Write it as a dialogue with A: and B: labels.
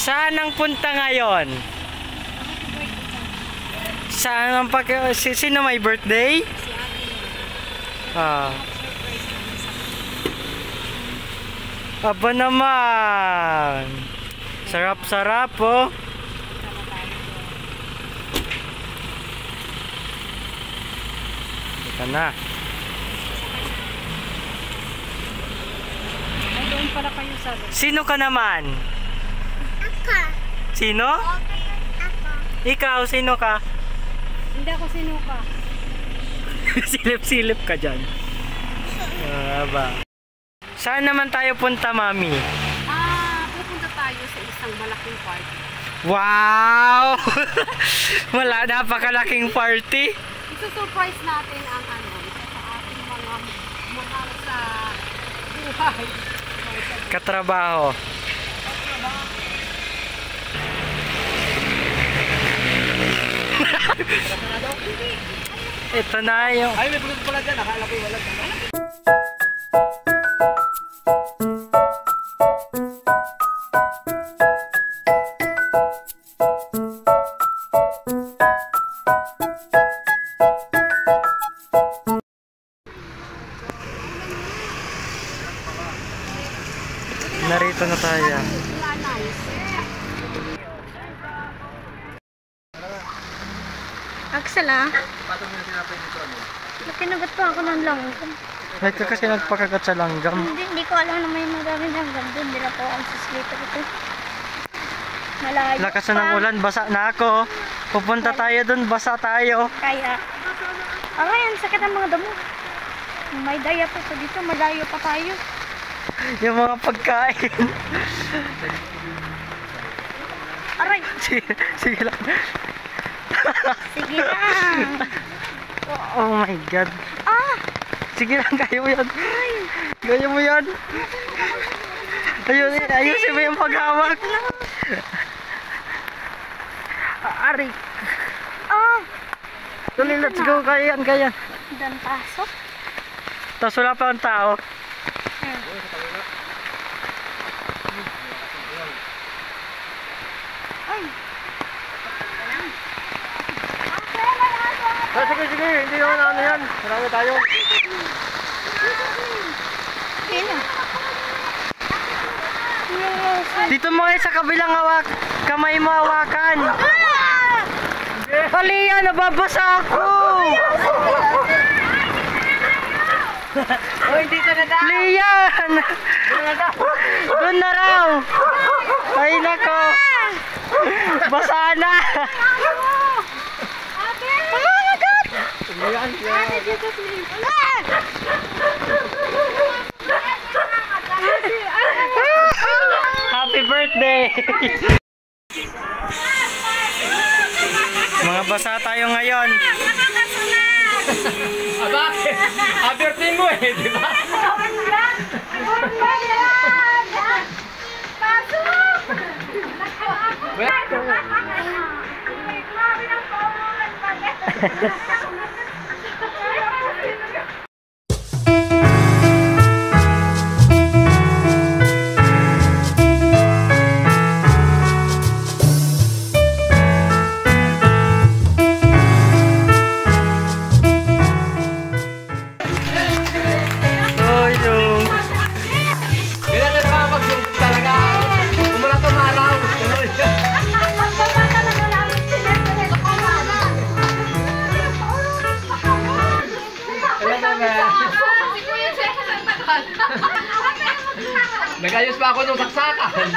A: Saan ang punta ngayon? Saan ang sino may birthday? Ah. Aba naman. Sarap-sarap oh. Ito na.
B: Doon pala kayo sa...
A: Sino ka naman?
C: Ako.
A: Sino?
C: Ako.
A: Ikaw, sino ka?
B: Hindi ako sino ka.
A: Silip-silip ka dyan. Ba? Saan naman tayo punta, Mami?
B: Pupunta tayo sa isang malaking party.
A: Wow! Wala, napakalaking party.
B: Isusurprise natin ang isa sa ating mga mahal sa buhay.
A: Katrabaho. Ito na yung...
D: Ay, may pulis pala dyan. Akala ko wala.
A: Narito na tayo.
C: Axel Nakinugat pa ako ng langgam.
A: Ay ka kasi nagpakagat sa langgam.
C: Hindi ko alam na may maraming langgam doon. Hindi na po ang suslito ko. Malayo
A: Lakas na ng ulan, basa na ako. Pupunta tayo dun, basa tayo.
C: Kaya, ang sakit ang mga damo. May daya pa so dito, malayo pa tayo.
A: Yung mga pagkain.
C: Aray!
A: Sige lang.
C: Sige lang.
A: Oh my God. Sige lang, kaya mo yan. Kaya mo yan. Ayusin mo yung paghawak. Aray. Tuloy, let's go. Kaya yan.
C: Dan pasok.
A: Tapos wala pa ang tao.
C: Ay.
A: Sige. Hindi naman ano yan. Marami tayo.
C: Kaya.
A: Dito mo sa kabilang hawak. Kamay mo hawakan. Paliya, nababasa ako.
B: Oh, hindi ka na daw.
A: Lian! Doon na raw. Ay nako. Basa na. Happy birthday. Mga basa tayo ngayon.
D: Bakit? Birthday mo di ba? Nag-ayos pa ako nung saksakan.